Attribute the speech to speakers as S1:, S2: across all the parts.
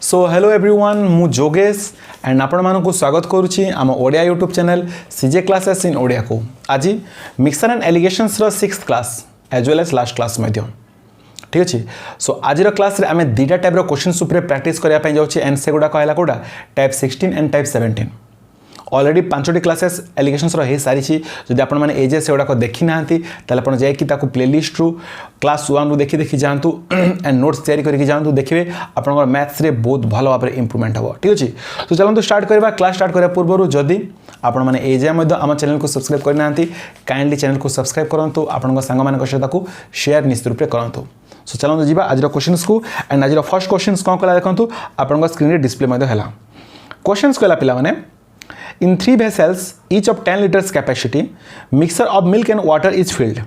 S1: So hello everyone मु जोगेश and आपण मानक स्वागत करुच्ची आम Odia YouTube channel CJ classes in Odia को आज मिक्सचर एंड एलिगेशंस रो 6th class as well as last class मध्य ठीक अच्छे। सो आज क्लास आम दुटा टाइप क्वेश्चन उपर प्रैक्टिस करने जाऊँचे एंड से गुड़ा कहला कौटा टाइप 16 एंड टाइप 17 ऑलरेडी 5टी क्लासेस एलिगेशंस हो सारी जदि आपण मैंने एजे से गुड़ाक देखी ना आप जाकि प्लेलिस्ट रू क्लास 1 रू देखी देखी जातु एंड नोट्स तैयारी करके जातु देखिए आप मैथ्स रे बहुत भल भाव में इम्प्रूवमेंट हम ठीक अच्छे। तो चलते स्टार्ट करवा क्लास स्टार्ट करने पूर्व जदि आपण मैंने एजे आम चैनल को सब्सक्राइब करना काइंडली चैनल को सब्सक्राइब करूँ आपण सांग मान सहित शेयर निश्चित रूप से करूँ। सो चलते जी आज क्वेश्चंस को एंड आज फर्स्ट क्वेश्चन कौन कला देखो आप स्क्रीन रे डिस्प्ले है क्वेश्चंस कहला पिला माने in 3 vessels each of 10 liters capacity mixture of milk and water is filled.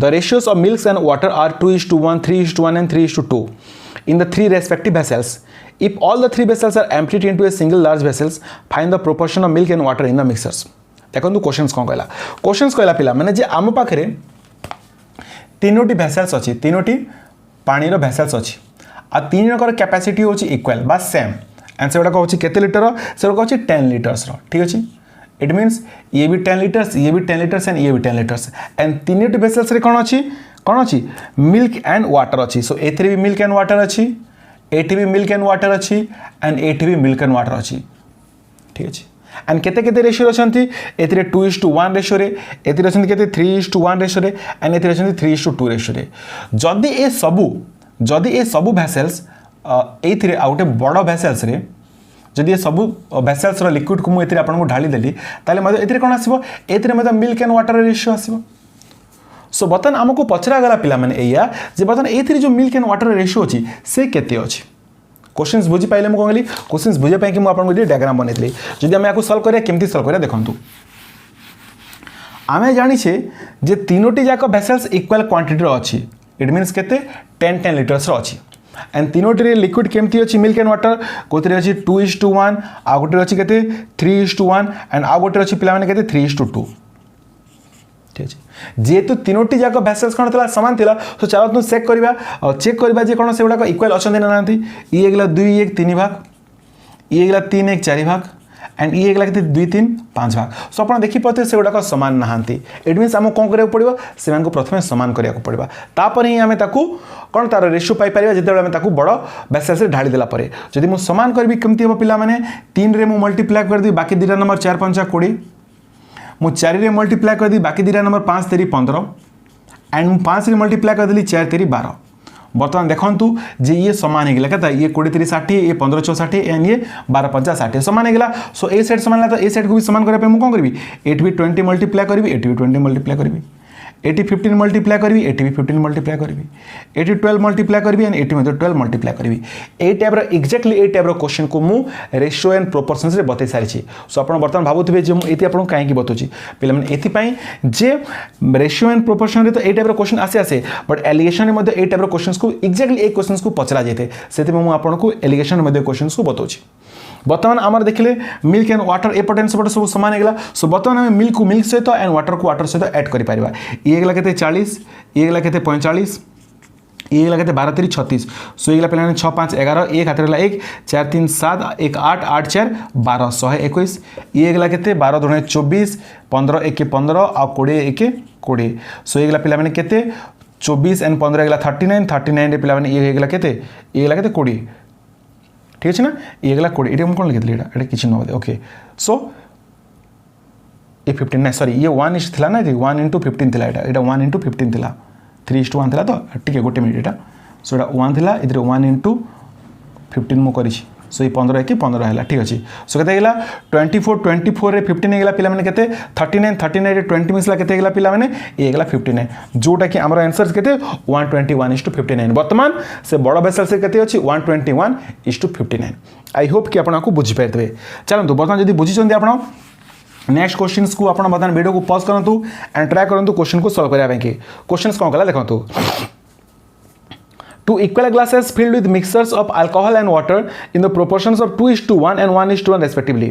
S1: The ratios of milk and water are 2:1, 3:1 and 3:2 in the 3 respective vessels. If all the 3 vessels are emptied into a single large vessels, find the proportion of milk and water in the mixtures. देखो questions कौन कहला questions कहला पिला माने जे आम पाखरे तीनोटी vessels अछि तीनोटी पानी रो vessels अछि आ तीन जकर कैपेसिटी होछि इक्वल बा सेम एंड से गुड़ाक हूँ केते लिटर से गुड़ाक 10 लीटर्स ठीक अच्छे। इट मीन्स ये भी 10 लीटर्स ये भी 10 लीटर्स एंड ये भी 10 लीटर्स एंड तीन वेसल्स रे कौन अच्छी मिल्क एंड वाटर अच्छी। सो एथरे भी मिल्क एंड वाटर अच्छी एठी भी मिल्क एंड वाटर अच्छी एंड एठी भी मिल्क एंड वाटर अच्छी ठीक अच्छे। एंड केते केते रेशियो अच्छी एथिरे 2:1 रेशियो रे एथिरे अच्छी केते 3:1 रेशियो रे एंड एथिरे अच्छी 3:2 रेशियो रे। जदि ए सबू भेसल्स एथिरे आ गोटे बड़ भेसल्स रे जदि ये सबू भेसल्स रो लिक्विड को मुझे आपको ढाली देली ताले मते एथिरे कोन आसीबो एथिरे मते मिल्क एंड वाटर रेशियो आसीबो। सो बर्तमान आमको पचरा गला पिला माने एया जे बर्तमान एथिरे जो मिल्क एंड वाटर रेशियो अछि से केते अछि क्वेश्चंस बुझी पाइले मु कहली क्वेश्चंस बुझे पय कि मु आपन को डायग्राम बनैतली जदि हम याको सॉल्व करिया केमती सॉल्व करिया देखंतु आमे जानि छे जे तीनोटी जाक भेसल्स इक्वल क्वांटिटी रो अछि इट मींस केते 10 लीटर्स रो अछि एंड तीनोटी लिक्विड केमती अच्छी मिल्क एंड वाटर कोथरे अच्छी 2:1 आ गोटे अच्छी केते 3:1 एंड आ गोटे अच्छी पिला माने केते 3:2 ठीक है। जेहेतु तीनोटी जाक भेसल्स कौन था सामान था तो चलो तुम चेक करवा जे कौन से गुड़ाक इक्वल अच्छा ना ये गला 2:1 3 भाग ये गला 3:1 4 भाग एंड ये गला 2:3 5 भाग। सो आप देखिपे से गुड़ाक सामान नहांती इट मीन्स आमको कौन करा पड़ो से प्रथम सामान करा पड़ा तापर ही आम कौन तार रेशियो पाइपर जिते बड़ भेसल्स ढाली देला जदि मुझे सामान करी केमती हम पिला माने 3 रे मु मल्टीप्लाई कर दी बाकी 2 नंबर 4 5 20 मु 4 रे मल्टीप्लाई कर दी बाकी 2 नंबर 5 3 15 एंड मु 5 रे मल्टीप्लाई कर देली 4 3 12 बर्तमान देखंतु जे ये समान हो गला क्या ये 20 3 60 ये 15 6 60 एंड ये 12 50 60 समान हो गला। सो ए सेट समान तो ए सेट को भी समान करबे मु कोन करबी एटी भी 20 मल्टीप्लाई करबी एटी भी 20 मल्टीप्लाई करबी एटी 15 मल्टीप्लाई करबी एटी भी 15 मल्टीप्लाई करबी एटी 12 मल्टीप्लाई करबी एंड एटी 12 मल्टीप्लाई करबी ए टाइप रो एक्जेक्टली ए टाइप रो क्वेश्चन को मु रेशियो एंड प्रोपोर्शंस रे बतै सारी छी। सो आपण बर्तमान भाबुथिबे जे मु एती आपण काहे की बतौची पिला माने एती पई जे रेशियो एंड प्रोपोर्शन रे तो ए टाइप रो क्वेश्चन आसे बट एलिगेशन रे मध्ये ए टाइप रो क्वेश्चंस को एक्जेक्टली ए क्वेश्चंस को पचरा जेते सेते मु आपण को एलिगेशन रे मध्ये क्वेश्चंस को बतौची। बर्तमान आमर देखिले मिल्क एंड वाटर एपटे एंड सेपटे सब सामान होगा। सो बर्तमान आम मिल्क को मिल्क सहित एंड वाटर को वाटर सहित ऐड कर ये गला के 40 ये गला के 45 ये गला के 12 3 36 सो ये गला पे 6 5 11 1 हाथ गला 1 4 3 7 1 8 8 4 12 121 ये गला के 12 2 24 15 1 15 आ 20 1 20 सो ये गला पे मैंने केते 24 एंड 15 गला 39 39 पे मैंने ये गला के 20 ठीक अच्छे ना ये गला 20 ये कौन लिखी ये किसी न ओके। सो ये 15 ना सॉरी ये 1 थी ना 1:15 थी ये 1:15 थी 3:1 थी तो टी गोटे मिनट यहाँ सो ये 1 थी ये 1:15 मुझे सो ये 15 1 15 है ठीक अच्छे। सो के 24 24 रे 15 गला पिला माने केते 39 39 रे 20 मिसला केते गला पिला माने ये गला 59 जोटा कि हमर आंसर केते 121:59 बर्तमान से बड़ भेसल से केते अछि 121:59। आई होप कि आपन को बुझि पाइतबे। चलंतु बर्तमान जदी बुझि चंदी आपन नेक्स्ट क्वेश्चंस को आपन बर्तमान वीडियो को पॉज करंतु एंड ट्राई करंतु क्वेश्चन को सॉल्व करिया के क्वेश्चंस कोन कला देखंतु 2 equal glasses filled with mixtures of alcohol and water in the proportions of 2:1 and 1:1 respectively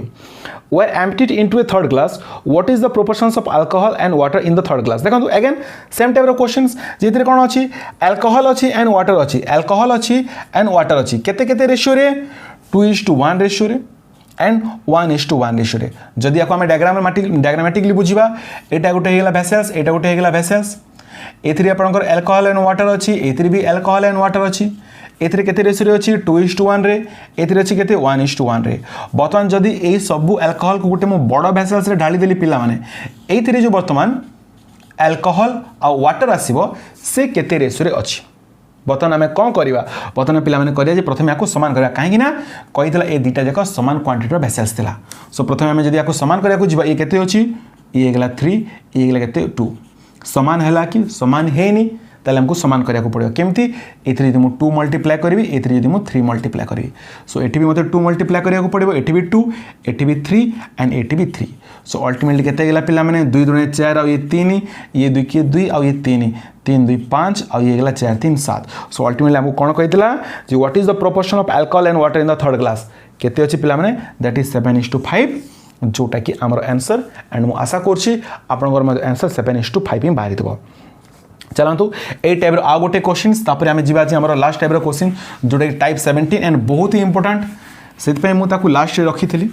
S1: were emptied into a third glass. What is the proportions of alcohol and water in the third glass? देखो again same type of questions जेतरे कोन अछि alcohol अछि and water अछि alcohol अछि and water अछि केते केते ratio रे 2:1 ratio रे एंड 1:1 रेशियो रे जदि आको हम डायग्रामेटिकली बुझिबा एटा गोटे हेगला वेसल्स एटा गोटे हेगला वेसल्स एथि आपनकर अल्कोहल एंड वाटर अच्छी एथि भी अल्कोहल एंड वाटर अच्छी एथि केते रेशियो अच्छी 2:1 रे एथि अच्छी केते 1:1 रे बर्तमान जदि एई सबु अल्कोहल को गोटे मो बड़ वेसल्स रे ढाली देली पिला माने एथि जो बर्तमान अल्कोहल आ वाटर आसीबो से केते रेशियो रे अच्छी बर्तमान आम कौन करवा बर्तमान पिला माने प्रथम या सामान करवा कहीं कही ए दुटा जाक सामान क्वांटिटी वेसल्स थिला सो प्रथम आम जब सामान करने को ये केते अच्छी ये गला 3 ये गला केते 2 सामान है कि सामान है ताले हमको सामान करने को पड़ो केमती ये मुझे 2 मल्टीप्लाई करी ये मुझे 3 मल्टीप्लाई करी सो ये भी मतलब 2 मल्टीप्लाई करने को पड़ो ये भी 2 ये भी 3 एंड ये भी 3 सो अल्टीमेटली केते गला पिला माने 2 2 4 और ये 3 ये 2 के 2 और ये 3 3 2 5 और ये गला 4 3 7 सो अल्टीमेटली हमको कौन कही जी what is the proportion of alcohol and water in the third class केते अच्छी पिला माने दैट इज 7:5 जोटा कि आमर आंसर एंड मु आशा करछि आपनकर आंसर 7:5 ही बाहरी देबो चलतु ए टाइप आ गोटे क्वेश्चन तापर आम जा आम लास्ट टाइप क्वेश्चन जोटा कि टाइप 17 एंड बहुत ही इंपोर्टाट से मुझे लास्ट रखी थी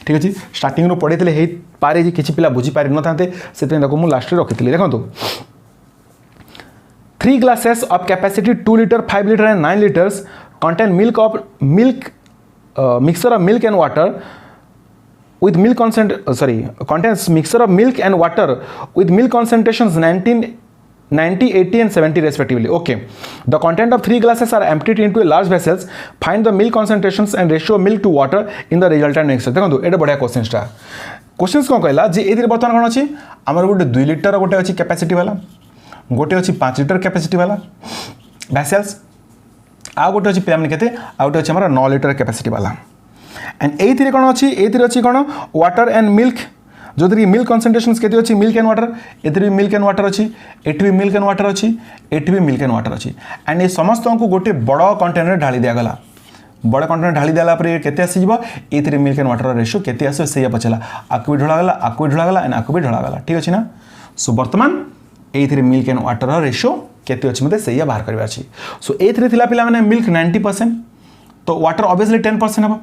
S1: ठीक अच्छे स्टार्टिंग रू पढ़ी हो पारे कि किसी पिला बुझी पारि न था से लास्ट रखी थी देखो 3 glasses of capacity 2 liter 5 liter and 9 liters contain mixture of milk and water with milk contains mixture of milk and water with milk concentrations 90, 80 and 70 respectively. Okay, the content of 3 glasses are emptied into a large vessels. Find the milk concentrations and ratio of milk to water in the resultant mixture. देखो ये बढ़िया question कौन कहला जे ए बर्तमान कौन अच्छी आमर गोटे 2 लिटर गोटे अच्छी कैपेसिटी वाला गोटे अच्छी 5 लिटर कैपेसिटी वाला वैसेल्स आ गोटे अच्छी पिला केते आ गोटे अच्छी आमर 9 लिटर कैपेसिटी वाला एंड एथि कौन अच्छी एथि अच्छी कौन वाटर एंड मिल्क जो मिल्क कनसेंट्रेशंस केते अच्छी मिल्क एंड वाटर एथि भी मिल्क एंड वाटर अच्छी एठी भी मिल्क एंड वाटर अच्छी एठी भी मिल्क एंड वाटर अच्छी एंड ये समस्त को गोटे बड़ कंटेनर ढाली दिया गला बड़ कंटेनर ढाली देला पर केते आसीबो एथि मिल्क एंड वाटर रेशियो केते आसो से पचला आकु भी ढळा गला आकु भी ढळा गला एंड आकु भी ढळा गला ठीक अछि ना सो वर्तमान एथि मिल्क एंड वाटर रेशियो केते अछि मते सेया बाहर करबा अछि सो एथि थिला पिला माने मिल्क 90% तो वाटर ऑब्वियसली 10% हबो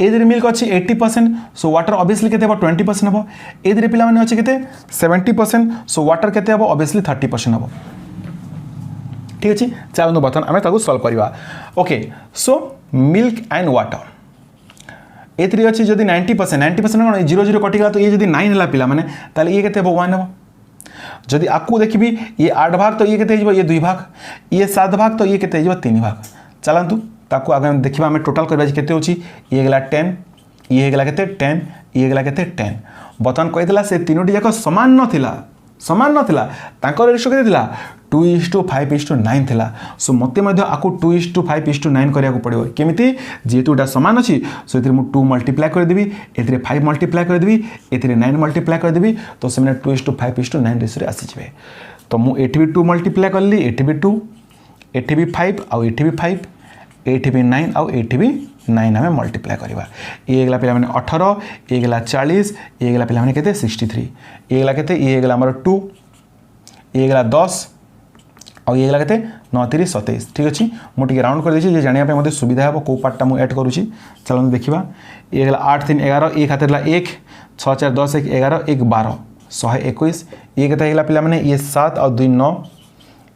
S1: एथि मिल्क अछि 80% सो वाटर ऑब्वियसली केते हबो 20% हबो एथि पिला माने अछि केते 70% सो वाटर केते हबो ऑब्वियसली 30% हबो ठीक अछि चलो बतन हमें ताकू सॉल्व करबा okay so milk and water एथि अछि जदी 90% कोन 0 कटि गला तो ये जदी 9 हला पिला माने ताले ये केते हबो 1 हबो जदि आपको देखिए ये 8 भाग तो ये केते ये 2 भाग ये 7 भाग तो ये केते 3 भाग चलतु ताकू आगे देखा आम टोटाल करवा केते होची ये गला 10 ये गला केते 10 ये गला केते 10 बर्तमान कही से तीनोटी जाक समान नथिला तांकर रेशियो केते थिला 2:5:9 थिला सो मते मध्ये आकु 2:5:9 करिया को पड़ियो केमिति जेतुटा समान अछि सो एथिरे मु 2 मल्टीप्लाई कर देबी एथिरे 5 मल्टीप्लाई कर देबी एथिरे 9 मल्टीप्लाई कर देबी तो से 2:5:9 रेशियो रे आसी जबे तो मु एठी भी 2 मल्टीप्लाई करली एठी भी 2 एठी भी 5 आ एठी भी 5 एठी भी 9 आ एठी भी 9 हमें मल्टीप्लाई करवा ये गला पिला माने 18 ये गला 40 ये गला पिला माने केते 63 ये गला केते ये गला हमर 2 ये गला 10 और ये गला केते 9 3 27 ठीक अछि मोटी राउंड कर देछि जे जानिया पे मते सुविधा हेबो को पार्टटा मु ऐड करूछि चलो देखिबा ये गला 8 3 11 एक हाते ला 1 6 4 10 1 11 1 12 121 ये केते गला पिला माने ये 7 और 2 9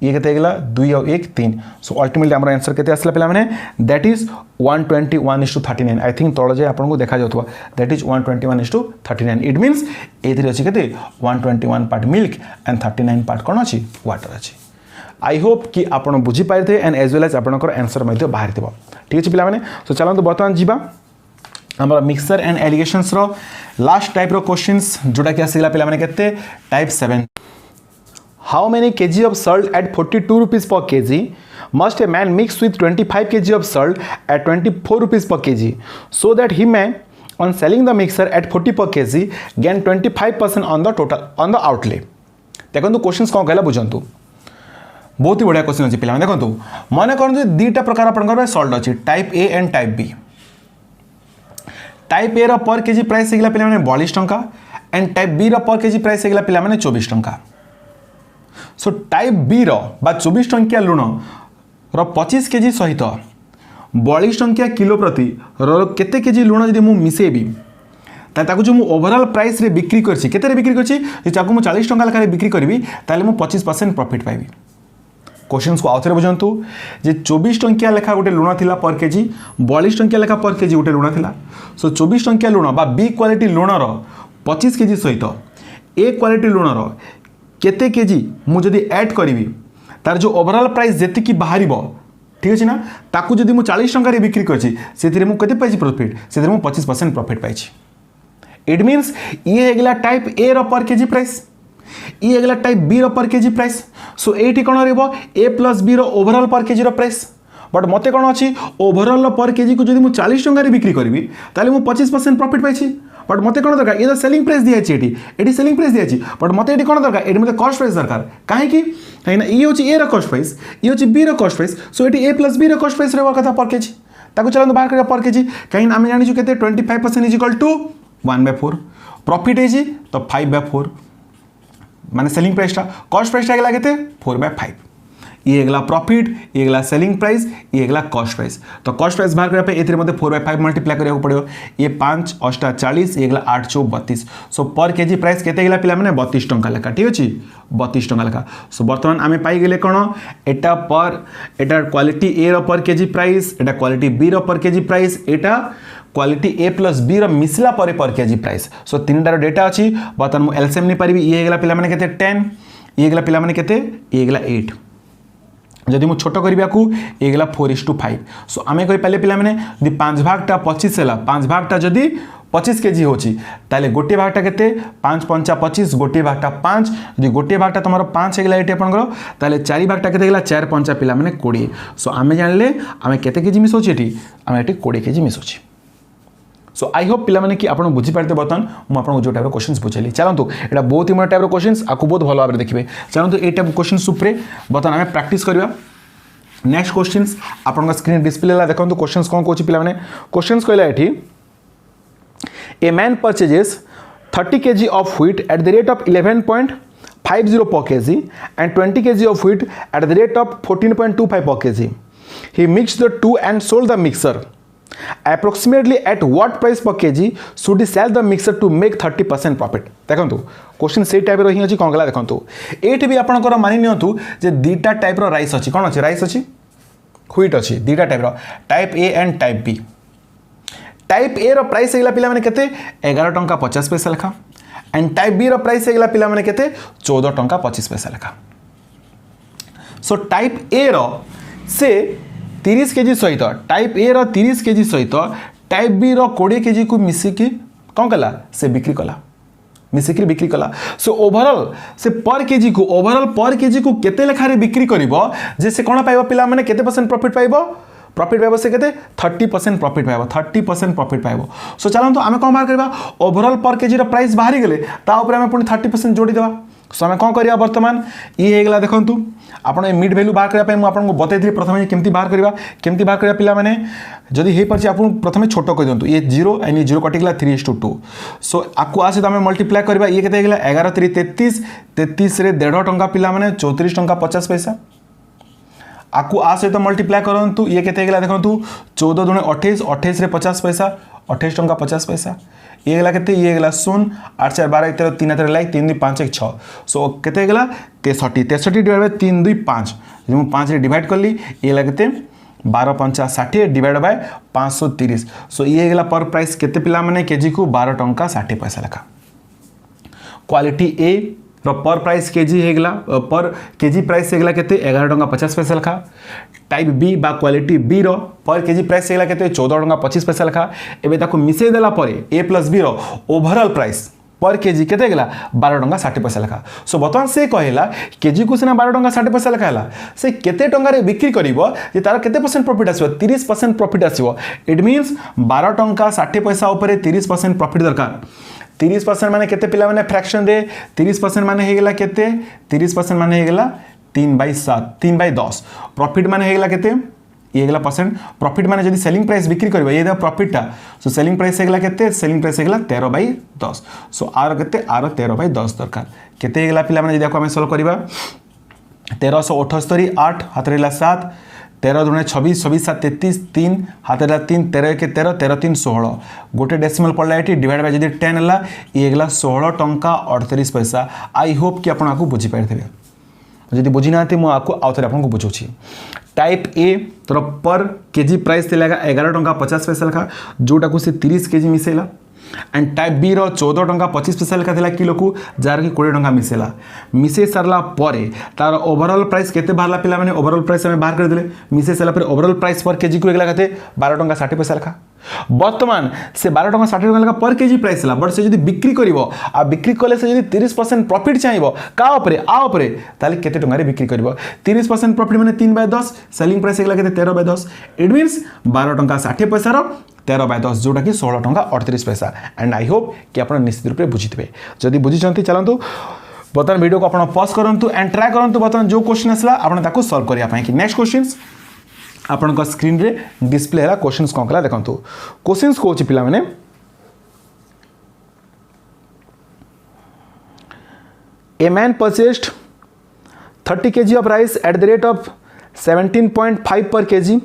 S1: ये केते गला 2 और 1 3 सो अल्टीमेटली हमर आंसर केते आसला पिला माने दैट इज 121:39 आई थिंक तळ जे आपन को देखा जाउतबा दैट इज 121:39 इट मींस एथि अछि केते 121 पार्ट मिल्क एंड 39 पार्ट कोन अछि वाटर अछि आई होप कि आपन बुझी पाइथे एंड एज वेल एज आपनकर आंसर मध्ये बाहर देबो ठीक अछि पिला माने सो चलंतु वर्तमान जीवा हमर मिक्सचर एंड एलिगेशंस रो लास्ट टाइप रो क्वेश्चंस जोटा कि आसिला पिला माने केते type 7 How many kg of salt at 42 rupees per kg must a man mix with 25 kg of salt at 24 rupees per kg so that he may on selling the mixture at 40 per kg gain 25% on the total on the outlay देखो questions कौन कहला बुझंतु बहुत ही बढ़िया question अछि पिला देखो माने कोन जे दीटा प्रकार आपनकर सॉल्ट अछि type A and type B type A रो पर केजी प्राइस हेगला पिला माने 42 टंका एंड टाइप बी रो पर केजी प्राइस हेगला पिला माने 24 टंका सो टाइप बी रो बा 24 टंकिया लुण रो 25 केजी सहित 42 टंकिया किलो प्रति केते केजी लुण जदि मु मिसेबी ताकू जो ओवरऑल प्राइस रे बिक्री करछि केते बिक्री करछि ताकू मु 40 टंका लेखा बिक्री करबी ताले मु 25% प्रॉफिट पाइबी। क्वेश्चन को आउथरे बुझंतु जे 24 टंकिया लेखा गोटे लुण थिला पर केजी 42 टंकिया लेखा पर केजी गोटे लुण थिला। सो 24 टंकिया लुण बा बी क्वालिटी लुणर 25 केजी सहित ए क्वालिटी लुणर केते केजी मु जदि ऐड करबी तार जो ओवरऑल प्राइस जेति की बाहरिबो ठीक अछि ना ताकू जदि मु 40 टंका रे बिक्री करछि सेतिरे मु केते पाइछि प्रॉफिट सेतिरे मु 25% प्रॉफिट पाइछि। इट मीन्स ये हेगला टाइप ए रो पर केजी प्राइस ये हेगला टाइप बी रो पर केजी प्राइस। सो एटी कोन रहबो ए प्लस बी रो ओवरऑल पर केजी रो प्राइस बट मते कोन अछि ओवरऑल पर केजी को जदि मु 40 टंका रे बिक्री करबी ताले मु 25% प्रॉफिट पाइछि बट मते कोन दरकार ये तो सेलिंग प्राइस दिया अछि एटी सेलिंग प्राइस दिया अछि बट मते एटी कोन दरकार एटी मते कॉस्ट प्राइस दरकार काहे कि ना ये होछि ए रो कॉस्ट प्राइस ये होछि बी रो कॉस्ट प्राइस। सो एटी ए प्लस बी रो कॉस्ट प्राइस रहबा कथा पर केजी ताको चलन बाहर कर पर केजी काहे ना हम जानि छु केते 25% इज इक्वल टू 1/4 प्रॉफिट है तो 5/4 माने सेलिंग प्राइस कॉस्ट प्राइस गला केते 4/5 ये गला प्रॉफिट ये गला सेलिंग प्राइस ये गला कॉस्ट प्राइस। तो कॉस्ट प्राइस बाहर करबा पे एथरे मध्ये 4/5 मल्टीप्लाई करिया पड़ियो ये 5 8 40 ये गला 8 4 32। सो पर केजी प्राइस केते गला पिला माने 32 टंका लेखा ठीक अछि 32 टंका लेखा। सो वर्तमान आमे पाई गेले कोन एटा क्वालिटी ए रो पर केजी प्राइस एटा क्वालिटी बी रो पर kg price Etah quality A plus B रो मिसला पर केजी प्राइस। सो तीनटार डेटा अछि बर्तमान मु एलसीएम नहीं पारिबी ये गला पिला माने केते 10 ये गला पिला माने केते ये गला 8 जदि मु छोट करबिया को ये गला 4:5। सो आमे कहि पहले पिला माने दि 5 भागटा 25 हैला 5 भागटा जदि 25 केजी होची ताले गोटे भागटा केते 5 5 25 गोटे भागटा 5 जदि गोटे भागटा तमरो 5 हेगला एटे आपनकर ताले 4 भागटा केते गेला 4 5 पिला माने 20। सो आमे जानले आमे केते केजी मिसोची एटी आमे एटी 20 केजी मिसोची। सो आई होप पिला माने कि आपण बुझी पारते बर्तमान मु आपण जो टाइप क्वेश्चंस पूछली चलंतु एटा बहुत ही मोटा टाइप क्वेश्चंस आकु बहुत भलो भाबरे देखिबे चलंतु ए टाइप क्वेश्चंस सुप्रे बर्तमान आमे प्रैक्टिस करबा। नेक्स्ट क्वेश्चंस आपण स्क्रीन डिस्प्ले ला देखंतु क्वेश्चंस कोन कोची पिला माने क्वेश्चंस कहला एठी a man purchases 30 kg of wheat at the rate of 11.50 per kg and 20 kg of wheat at the rate of 14.25 per kg. He mixed the two and sold the mixer. Approximately at what price per kg should he sell the mixer to make 30% profit? देखंतु question से type रो ही अछि कोन गला देखंतु एठी भी आपनकर मानि नियंतु जे दीटा type रो rice अछि कोन अछि राइस अछि व्हीट अछि दीटा टाइप रो type A and type B. Type A रो प्राइस हेगला पिला माने केते 11 टंका 50 पैसा लेखा एंड टाइप बी रो प्राइस हेगला पिला माने केते 14 टंका 25 पैसा लेखा। सो टाइप ए रो से 30 केजी सहित टाइप ए रो 30 केजी सहित टाइप बी रो 20 केजी को मिसिकी कौन कला से बिक्री कला मिसिकी बिक्री कला। सो ओवरऑल से पर केजी को केते लेखारे बिक्री करिवो जे से कोन पाइबो पिला माने केते परसेंट प्रॉफिट पाइबो प्रॉफिट पाइबो से केते 30% प्रॉफिट पाइबो 30% प्रॉफिट पाइबो। सो चलन तो आमे कोन बाहर करबा ओवरऑल पर केजी रो प्राइस बाहरी गेले ता ऊपर आमे पुनी 30% जोड़ी देबा। सो आमे कोन करिया वर्तमान ये हेगला देखंतु आपण ए मिड वैल्यू बाहर करिया पे मु आपण को बतैथि प्रथमे केमती बाहर करिया पिला माने जदी हे परछि आपण प्रथमे छोटो कर दंतु ये 0 एनी 0 कटि गेला 3:2। सो आकु आसे तमे मल्टीप्लाई करबा ये केते गेला 11 3 33 33 रे 1.5 टंका पिला माने 34 टंका 50 पैसा आकु आ सहित मल्टीप्लाई करंतु ये केते गेला देखंतु 14 दुणे 28 28 रे 50 पैसा 28 टंका 50 पैसा ये गेला केते ये गेला 0 8 4 12 13 3 3 लाइक 3 2 5 1 6। सो केते गेला 63 डिवाइड बाय 3 2 5 जे मु 5 रे डिवाइड करली ये गेला केते 12 5 60 डिवाइड बाय 530। सो ये गेला पर प्राइस केते पिला माने केजी को 12 टंका 60 पैसा लेखा। क्वालिटी ए पर प्राइस केजी हेगला पर केजी प्राइस हेगला केते 11 टंका 50 पैसा लेखा। टाइप बी बा क्वालिटी बी रो पर केजी प्राइस हेगला केते 14 टंका 25 पैसा लेखा। एबे ताको मिसे देला परे ए प्लस बी रो ओवरऑल प्राइस पर केजी केते गेला 12 टंका 60 पैसा लेखा। सो बर्तमान से कहला केजी को सिना 12 टंका 60 पैसा लेखा हला से केते टंका रे बिक्री करिवो जे तार केते परसेंट प्रॉफिट आसीबो 30% प्रॉफिट आसीबो। इट मींस 12 टंका 60 पैसा ऊपर 30% प्रॉफिट दरकार 30% माने केते पिला माने फ्रैक्शन रे 30% माने हेगला केते 30% माने हेगला 3/7 3/10 प्रॉफिट माने हेगला केते ये हेगला परसेंट प्रॉफिट माने जदी सेलिंग प्राइस बिक्री करबा ये दा प्रॉफिट ता सो सेलिंग प्राइस हेगला केते सेलिंग प्राइस हेगला 13/10। सो आर केते आर 13/10 दरकार केते हेगला पिला माने जदी आको हम सॉल्व करबा 1378 8 हाथ रेला 7 13 दूणे 26, 26 7 33, 3 हाथ 3, 13 1 13, 13 3 16 गोटे डेसिमल पड़ला ये डिवाइड बाय जदि 10 है ये गला 16 टंका 38 पैसा। आई होप कि आपको बुझीपारे जदि बुझी ना मुझे आउ थे आपको बुझाऊँ। टाइप ए तर पर केजी प्राइस थिला 11 टंका 50 पैसा लेखा जोटा से 30 केजी मिसेला। एंड टाइप बी रो 14 टंका 25 पैसा लेखा था किलो को जार कि 20 टंका मिसेला। मिसे सारा पर तार ओवरऑल प्राइस केते बाहरला पिला माने ओवरऑल प्राइस हमें बाहर कर देले। मिसे सारा पर ओवरऑल प्राइस पर केजी को एकला कहते 12 टंका 60 पैसा लेखा। बर्तमान से 12 टंका 60 टंका लेखा पर केजी प्राइस ला बट से जदी बिक्री करिवो आ बिक्री कले से जदी 30% प्रॉफिट चाहिबो का ऊपर आ ऊपर ताले केते टंका रे बिक्री करिवो। 30% प्रॉफिट माने 3/10 सेलिंग प्राइस एकला कहते 13/10 इट मींस 12 टंका 60 पैसा रो 13/10 जोटा कि 16 टंका 38 पैसा। एंड आई होप कि आप निश्चित रूप से बुझीथे जदि बुझी चलतु बर्तमान वीडियो को आप पॉज करूँ एंड ट्राए करूँ बर्तमान जो क्वेश्चन आसला आपको सॉल्व करने की। नेक्स्ट क्वेश्चन आपण स्क्रीन रे डिस्प्ले है क्वेश्चन कौन कला देखो क्वेश्चन कौन पिला माने a man purchased 30 kg of rice at the rate of 17.5 per kg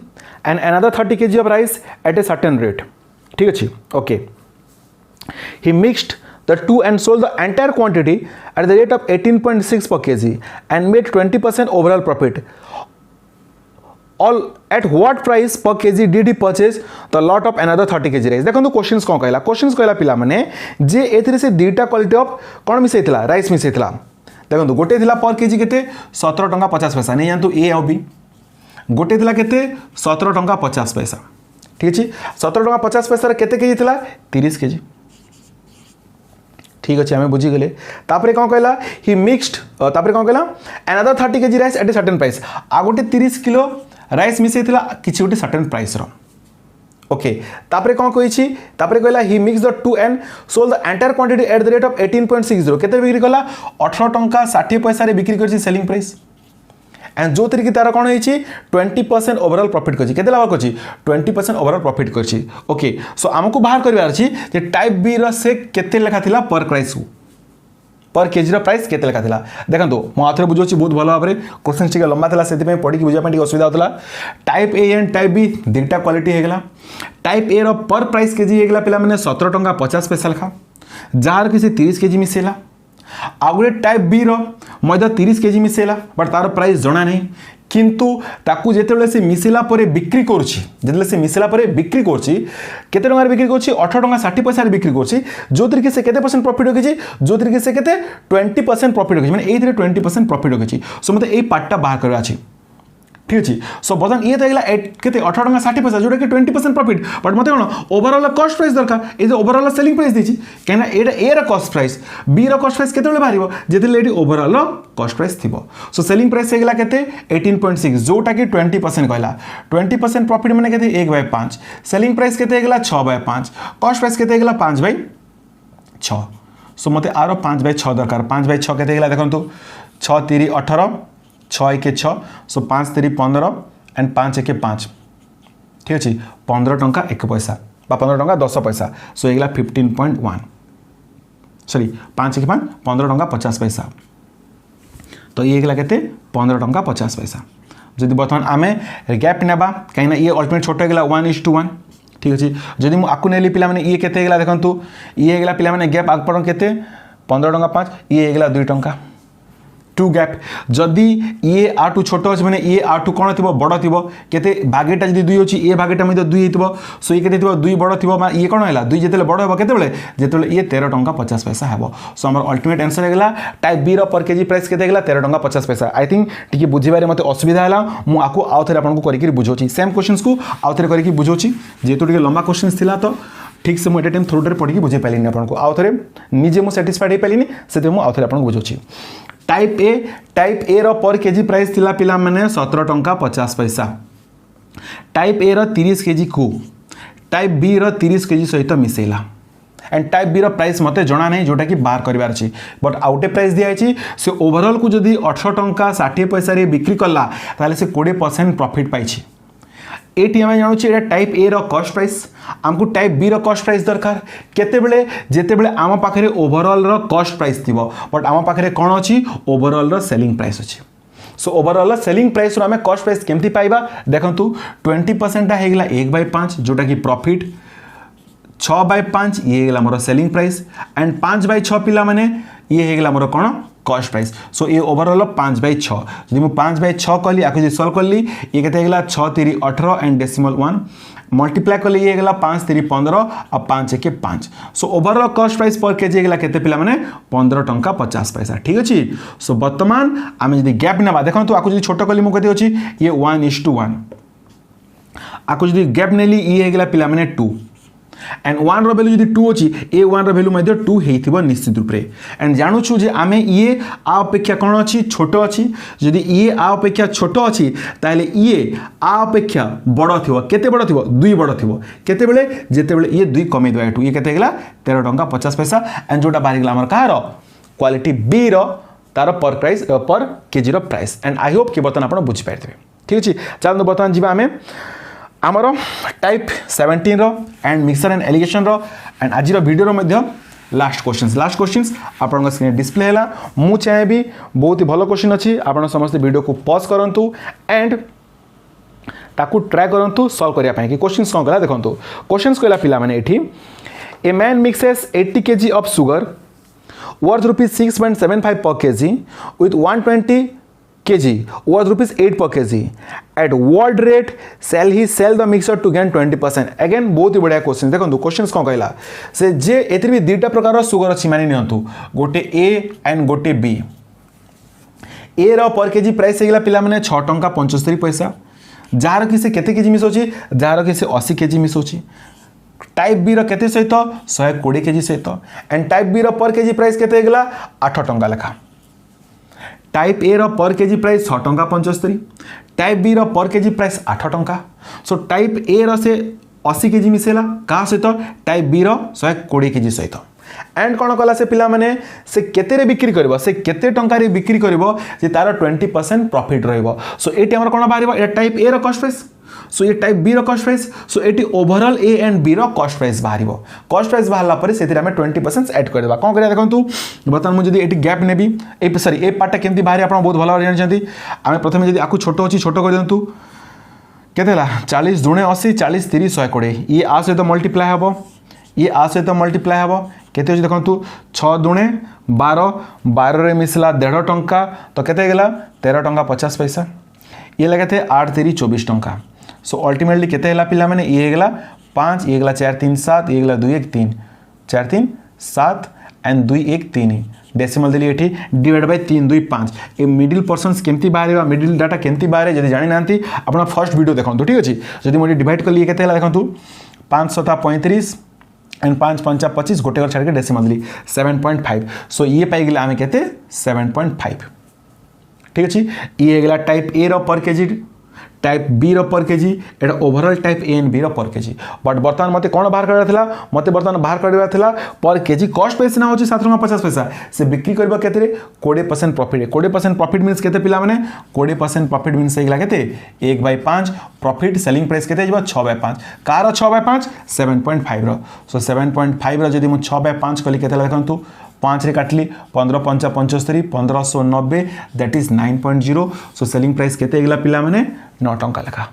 S1: and another 30 kg of rice at a certain rate. ठीक अच्छी okay he mixed the two and sold the entire quantity at the rate of 18.6 per kg and made 20% overall profit. All at what price per kg did he purchase the lot of another 30 kg rice? देखो questions कौन कहला questions कहला पिला माने जे एथरे से दुईटा quality of कौन मिसेइथला rice मिसेइथला। देखो गोटे थिला पर केजी केते 17 टंका 50 पैसा नहीं जानतु ए और बी गोटे थिला केते 17 टंका 50 पैसा ठीक अछि 17 टंका 50 पैसा रे केते केजी थिला 30 केजी ठीक अच्छे आम बुझीगले। तापर कौन कहला ही मिक्सड तापर कौन कहला another 30 kg rice at a certain price आ गोटे 30 किलो राइस मिसेइथला किछि गोटे सर्टेन प्राइस रो ओके। तापर कौन कहिछि तापर कहला he mix the two and sold the entire quantity at the rate of 18.60 केते बिक्री कला 18 टंका 60 पैसा रे बिक्री करछि सेलिंग प्राइस एंड जो तरीके तार कौन होइछि 20% ओवरऑल प्रॉफिट करछि केते लाभ करछि 20% ओवरऑल प्रॉफिट करछि ओके। सो हमको बाहर करबार अछि जे टाइप बी रो से केते लेखा थिला पर प्राइस पर केजी रो प्राइस केते लेखा थिला देखंतु मो आथरे बुझोछि बहुत भलो भाबरे क्वेश्चन टिके लंबा थिला सेति में पढी कि बुझा पडी असुविधा होतला। Type A and type B दुईटा क्वालिटी हे गेला। टाइप ए रो पर प्राइस केजी हे गेला पिला माने 17 टंका 50 पैसा लेखा जार कि से 30 केजी मिसेला आ गोटे टाइप बी रो मैदा 30 केजी मिसेला बट तार प्राइस जना नहीं किंतु ताकू जेतेबेले से मिसेला परे बिक्री करछि जेतेबेले से मिसेला परे बिक्री करछि केते टंका बिक्री करछि 18 टंका 60 पैसा रे बिक्री करछि जो तरीके से केते परसेंट प्रॉफिट होछि जो तरीके से केते 20% प्रॉफिट होछि माने एइथरे 20% प्रॉफिट होछि। सो मते एई पार्टटा बाहर करबा अछि ठीक अच्छे। सो बर्तमान ये तो केते 18 टंका 60 पैसा जोटा कि 20% प्रॉफिट बट मत कौन ओवरऑल कॉस्ट प्राइस दरकार ये ओवरऑल सेलिंग प्राइस देछि कहना ए कॉस्ट प्राइस बी रो कॉस्ट प्राइस केते बेले बाहरिबो जेते एटी ओवरऑल कॉस्ट प्राइस थिबो। सो सेलिंग प्राइस हे गेला केते 18.6 जोटा कि 20% कहला 20% प्रॉफिट माने केते 1/5 सेलिंग प्राइस केते हे गेला 6/5 कॉस्ट प्राइस केते हे गेला 5/6। सो मते आरो 5/6 दरकार 5/6 केते हे गेला देखंतु 6 3 18 6 1 6 सो 5 3 15 एंड 5 1 5 ठीक अच्छे 15 टंका 1 पैसा 15 टंका 10 पैसा सो ये 15.1 सॉरी 5 1 5 15 टंका 50 पैसा तो ये के 15 टंका 50 पैसा। जदि बर्तमान आमे गैप नेबा कहीं ये अल्टिमेट छोट हो गला 1:1 ठीक अच्छे। जदि मु आकु नेली पिला माने ये केते गला देखंतु ये गला पिला माने गैप आग पड़ केते 15 टंका 5 ये गला 2 टंका 2 गैप जदि ये आठू छोट अच्छे मैंने ये आठू कौन थी बड़ थी केते भागेटा जब 2 अच्छी ये भागेटा 2 हो सो ये केते 2 बड़ थी ये कौन है 2 जिते बड़ हे केते ये 13 टंका 50 पैसा हे। सो आम अल्टिमेट आंसर है टाइप बी रो पर केजी प्राइस केते 13 टंका 50 पैसा। आई थिंक टी बुझे मत असुविधा है मुझे आउ थे आपको करके बुझाऊँ सेम क्वेश्चन को आउ थे करके बुझाऊँ जेहेतु टे लंबा क्वेश्चन था तो ठीक से मुझे टाइम थ्रोटे पढ़ी बुझे पारे आपको आउ थे निजे मुझे साटिस्फाइड हो पारे से आउ थे आपको बुझाऊँ। टाइप ए रो पर केजी प्राइस थिला पिला माने 17 टंका 50 पैसा। टाइप ए रो 30 केजी को टाइप बी रो 30 केजी सहित मिसेला एंड टाइप बी रो प्राइस मते जना नहीं जोटा कि बाहर करबार अछि बट आउटे प्राइस दिया अछि से ओवरऑल को जदी 18 टंका 60 पैसा रे बिक्री करला ताले से 20% प्रॉफिट पाइछि। एटी आम जानूँ ये टाइप ए रो कॉस्ट प्राइस आमको टाइप बी रो कॉस्ट प्राइस दरकार केतेबेले जेतेबेले आम पाखरे ओवरऑल रो कॉस्ट प्राइस थिबो बट आम पाखरे कोन अछि ओवरऑल रो सेलिंग प्राइस अछि सो ओवरऑल सेलिंग प्राइस आम कॉस्ट प्राइस केमती पाइबा देखंतु 20% हेगला 1/5 जोटा कि प्रॉफिट 6/5 ये हेगला मोर सेलिंग प्राइस एंड 5/6 पिला माने ये हेगला मोर कोन कॉस्ट प्राइस सो ये ओवरऑल 5/6 जदि मु 5/6 कली आकु जे सॉल्व करली ये केते हेगला 6 3 18 एंड डेसिमल 1 मल्टीप्लाई कले ये हेगला 5 3 15 और 5 1 5 सो ओवरऑल कॉस्ट प्राइस पर केजी हेगला केते पिला माने 15 टंका 50 पैसा ठीक अछि सो वर्तमान आमे जदि गैप नेबा देखंतु आकु जे छोटो कली मु केते अछि ये 1:1 आकु जदि गैप नेली ये हेगला पिला माने 2 एंड 1 रो वैल्यू जदि 2 अछि ए 1 रो वैल्यू मध्ये 2 हेइथिबो निश्चित रूप रे एंड जानु छु जे आमे ये आ अपेक्षा कोन अछि छोटो अछि जदि ये आ अपेक्षा छोटो अछि ताले ये आ अपेक्षा बडो थिबो केते बडो थिबो 2 बडो थिबो केते बेले जेते बेले ये 2 कमे दवा एटू ये केते गेला 13 टंका 50 पैसा एंड जोटा बारी गेला हमर कहारो क्वालिटी बी रो तार पर प्राइस पर केजी रो प्राइस एंड आई होप कि बर्तन आपण बुझि पाइथिबे ठीक अछि चलो बर्तन जिबा आमे आमर टाइप 17 रो एंड मिक्सर एंड एलिगेशन रो एंड आज वीडियो रो लास्ट क्वेश्चंस आपन स्क्रीन डिस्प्ले हैला मु चाहेबी बहुत ही भलो क्वेश्चन अछि आपन समस्त वीडियो को पॉज करंतु एंड ताकू ट्राई करंतु सॉल्व करिया पय कि क्वेश्चंस कोन गला देखंतु क्वेश्चंस कोला पिला माने एठी a man mixes 80 kg of sugar worth ₹6.75 per kg with 120 kg worth ₹8 per kg at what rate shall he sell the mixture to gain 20% again बहुत ही बढ़िया क्वेश्चन देखो क्वेश्चंस कौन कहला से जे एतिर भी दुईटा प्रकार सुगर अछि मानि नियंतु गोटे ए एंड गोटे बी ए रो पर केजी प्राइस हेगला पिला माने 6 टंका 75 पैसा जार कि से केते केजी मिसोची जार कि से 80 केजी मिसोची टाइप बी रो केते सहित 120 केजी सहित एंड टाइप बी रो पर केजी प्राइस केते हेगला 8 टंका लेखा टाइप ए रो पर केजी प्राइस 6 टंका 75 टाइप बी रो पर केजी प्राइस 8 टंका सो टाइप ए रो से 80 केजी मिसेला का सहित टाइप बी रो 120 केजी सहित एंड कोन कला से पिला माने से केते रे बिक्री करबो से केते टंका रे बिक्री करबो जे तार 20% प्रॉफिट रहइबो सो एटी हमर कोन बारिबो ए टाइप ए रो कॉस्ट प्राइस सो ये टाइप बी रो कॉस्ट प्राइस सो एटी ओवरऑल ए एंड बी रो कॉस्ट प्राइस बाहरिबो कॉस्ट प्राइस बाहरला परे सेतिर हमें 20% ऐड कर देबा कोन करिया देखंतु बतन मु जदी एटी गैप नेबी ए सॉरी ए पार्ट केमती बाहरी आपण बहुत भलो जानि जंती आमे प्रथमे जदी आकु छोटो अछि छोटो कर दंतु केतेला 40 दुणे 80 40 30 120 ये आ से तो मल्टीप्लाई हबो ये आ से तो मल्टीप्लाई हबो केते अछि देखंतु 6 दुणे 12 12 रे मिसला 1.5 टंका तो केते गेला 13 टंका 50 पैसा ये लगे थे 8 3 24 टंका सो अल्टीमेटली केते हेला पिला माने ये हेगला 5 ये हेगला 4 3 7 ये हेगला 2 1 3 4 3 7 एंड 2 1 3 डेसिमल देली एठी divide by 3 2 5 a middle persons केमती बाहरेबा मिडिल डाटा केमती बाहरे जदी जानि नांती आपण फर्स्ट वीडियो देखंतु ठीक अछि जदी मोडी डिवाइड कर लिए केते हेला देखंतु 5 7 35 एंड 5 5 25 गोटे कर छाड़ के डेसिमल देली 7.5 सो ये पाई गेला आमे केते 7.5 ठीक अछि ये हेगला टाइप ए रो पर केजी टाइप बी रो पर केजी एटा overall type A and B रो पर केजी बट वर्तमान मते कोन बाहर करबा थिला मते वर्तमान बाहर करबा थिला पर केजी कॉस्ट प्राइस ना होची 7 टंका 50 पैसा से बिक्री करबा केते रे 20% प्रॉफिट 20% प्रॉफिट मींस केते पिला माने 20% प्रॉफिट मींस हेगला केते 1/5 प्रॉफिट सेलिंग प्राइस केते जबा 6/5 कार 6/5 7.5 रो सो 7.5 रो जदी मु 6/5 कली केते देखंतु 5 रे काटली 15 5 75 1590 that is 9.0 so selling price केते हेगला पिला माने 9 टंका लेखा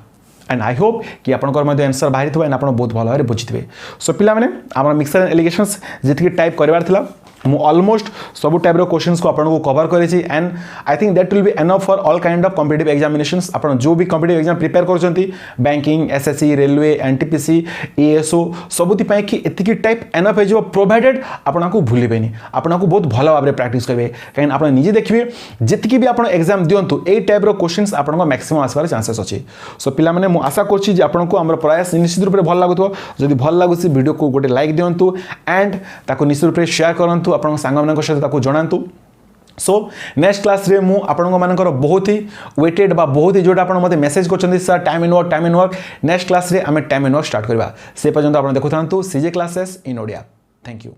S1: एंड आई होप कि आपनकर मध्ये आंसर बाहरी थबा एंड आपण बहुत भलो भाबरे बुझितबे सो पिला माने हमर मिक्सर एलिगेशंस जेतकी टाइप करबार थिला मु ऑलमोस्ट सब टाइप रो क्वेश्चंस को आपन को कवर करे छी and I think that will be enough for all kind of competitive examinations आपन जो भी कॉम्पिटिटिव एग्जाम प्रिपेयर करछंती banking SSC railway NTPC ASO सबुति पय कि एतिकी टाइप एनफ हे जो प्रोवाइडेड आपन को भूलिबेनी आपन को बहुत भलो भाबरे प्रैक्टिस करबे काइन आपन निजे देखिबे जेतिकी भी आपन एग्जाम दियंतु ए टाइप रो क्वेश्चंस आपन को मैक्सिमम आसबार चांसेस अछि सो पिला माने मु आशा करछि जे आपन को हमर प्रयास निश्चित रूप रे भल लागुतो जदि भल लागुसी वीडियो को गोटे लाइक दियंतु एंड ताको निश्चित रूप रे शेयर करंतु आपण सांगमान सहित ताको जणांतु सो नेक्स्ट क्लास रे मु आपण मानकर बहुत ही वेटेड बा बहुत ही जोटा आपण मते मेसेज करछन्ती sir time in work next class रे हमें टाइम इन वर्क स्टार्ट करबा से पर्यंत आपण देखुथांतु CJ classes in Odia thank you.